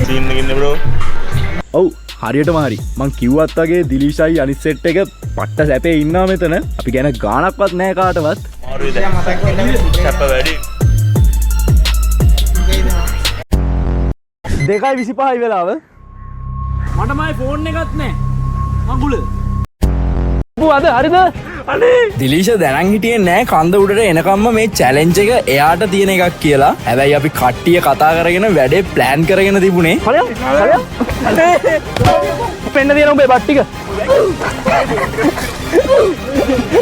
Scene එක ඉන්නේ bro. ඔව් හරියටම හරි. මං කිව්වත් වගේ දිලීෂයි අනිත් සෙට් එක පට්ට සැපේ ඉන්නවා මෙතන. අපි ගැන ගාණක්වත් නැහැ කාටවත්. මාරුයි දැන්. සැප වැඩි. 2:25 වෙලාව. මටමයි ෆෝන් එකත් නෑ මගුල. අද හරිද? අනේ දිලීෂ දැනන් හිටියේ නෑ කන්ද උඩට එනකම්ම මේ චැලෙන්ජ් එක එයාට තියෙන එකක් කියලා. හැබැයි අපි කට්ටිය කතා කරගෙන වැඩේ ප්ලෑන් කරගෙන තිබුණේ. හරිය? පෙන්න දෙන උඹේ බත් ටික.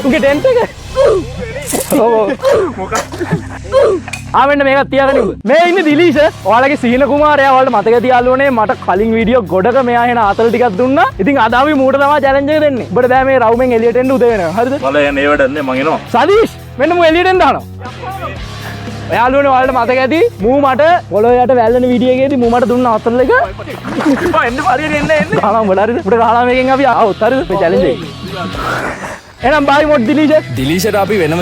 උගේ ටෙන්ට් එක. මොකක්? ආවෙන්න මේකත් තියාගෙන ඉන්න. මේ ඉන්නේ දිලීෂ. ඔයාලගේ සීන කුමාරයා ඔයාලට මතක තියාලුනේ මට කලින් වීඩියෝ ගොඩක මෙයා එන ආතල් ටිකක් දුන්නා. ඉතින් අද අපි මූට තමයි චැලෙන්ජ් එක දෙන්නේ. ඔබට බෑ මේ රවුමෙන් එළියට එන්න උදේ වෙනවා. හරිද? මල යන්නේ ඒ වැඩන්නේ මං එනවා. සදීෂ් මෙන්න මූ එළියට එන්න දානවා. ඔයාලුනේ ඔයාලට මතක ඇති මූ මට පොළොවට වැල්ලන වීඩියෝ එකේදී මූ මට දුන්න ආතල් එක. එන්න හරියට එන්න. ගහලා උඹලා හරිද? උඹට ගහලා මේකෙන් අපි ආවොත් හරිද? මේ චැලෙන්ජ් එක. එහෙනම් බයි මොඩ් දිලීෂ. දිලීෂට අපි වෙනම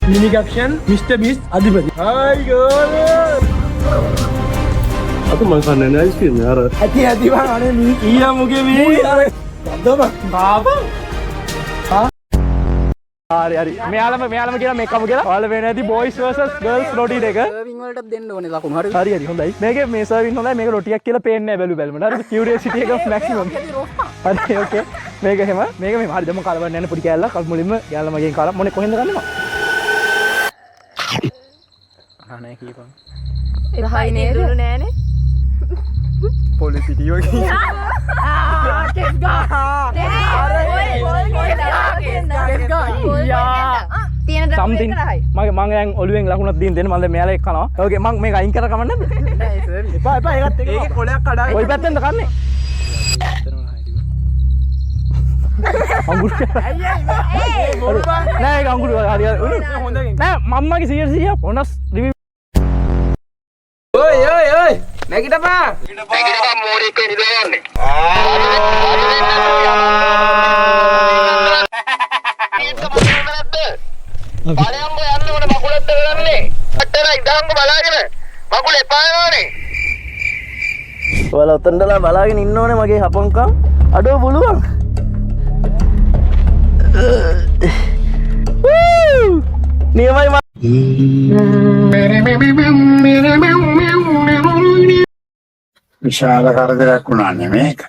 මිනි කැප්ෂන් මිස්ටර් බීස්ට් අධිපති. හායි ගෝලෝ. අත මං කන්නේ නැහැ ඉස්කින් අර ඇති බං අනේ මී ඊයා මුගේ මේ දම බාබා හරි මෙයාලම කියලා මේකම කියලා ඔයාලා වෙන ඇති බොයිස් වර්සස් ගර්ල්ස් රොටි දෙක සර්වින් වලට දෙන්න ඕනේ ලකුණු හරි හරි හොඳයි මේකේ මේ සර්වින් හොඳයි මේක රොටියක් කියලා පේන්නේ නැහැ බැලුමට හරිද කියුරියසිටි එක මැක්සිමම් හරි ඕකේ මේක එහෙම මේක මේ හරි දම කලවන්න යන පොඩි කෑල්ලක් අල් මුලින්ම යාලා මගෙන් කාලා මොනේ කොහෙන්ද ගන්නවා අනේ කීපන් එහායි නේද නෑනේ පොලිස් සිටියෝ something මගේ මං දැන් ඔළුවෙන් ලකුණක් දීන් දෙන්න මම දැන් මෙයාලා එක්ක කනවා. ඕකේ මං මේක අයින් කර කමන්නද? එපා ඒකත් එක. ඒකේ කොලයක් කඩායි කොයි පැත්තෙන්ද කන්නේ? අඟුරු. නෑ ඒක අඟුරු හරි නෑ මම්මගේ 100 බොනස් රිවිව්. ඔයි නැගිටපා මෝඩ එක්ක නිදාගන්නේ. බලයන්ගෝ යන්න ඕනේ මකුලත් කරන්නේ. අට්ටර ඉඳන්ගෝ බලාගෙන. මකුල එපා යනවනේ. ඔයාලා උතන්දලා බලාගෙන ඉන්න ඕනේ මගේ හපංකම්. අඩෝ බලුවන්. නියමයි විශාල කරදරයක් වුණා නෙමේක.